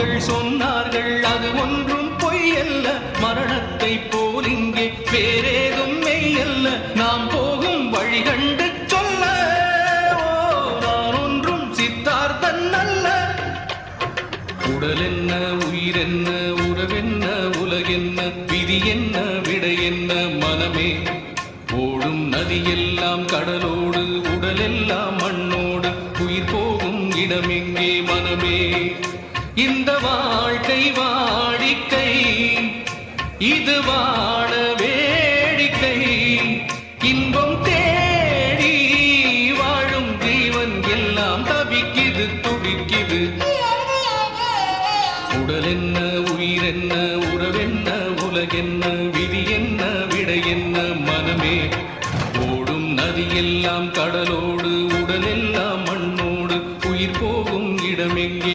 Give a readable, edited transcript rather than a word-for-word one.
முன்னோர்கள் சொன்னார்கள் அது ஒன்றும் பொய்யல்ல, மரணத்தை போல் இங்கே வேறேதும் மெய்யல்ல. நாம் போகும் வழி கண்டு சொல்ல நான் ஒன்றும் சித்தார்த்தன் அல்ல. உடல் என்ன, உயிர் என்ன, உறவென்ன, உலகென்ன, விதி என்ன, விடை என்ன மனமே. ஓடும் நதியெல்லாம் கடலோடு, உடலெல்லாம் மண்ணோடு, உயிர் போகும் இடமெங்கே மனமே. இந்த வாழ்க்கை வாடிக்கை, இது வாழ வேடிக்கை. இன்பம் தேடி வாழும் ஜீவன் எல்லாம் தவிக்குது துடிக்குது. உடல் என்ன, உயிர் என்ன, உறவென்ன, உலகென்ன, விதி என்ன, விடை என்ன மனமே. ஓடும் நதியெல்லாம்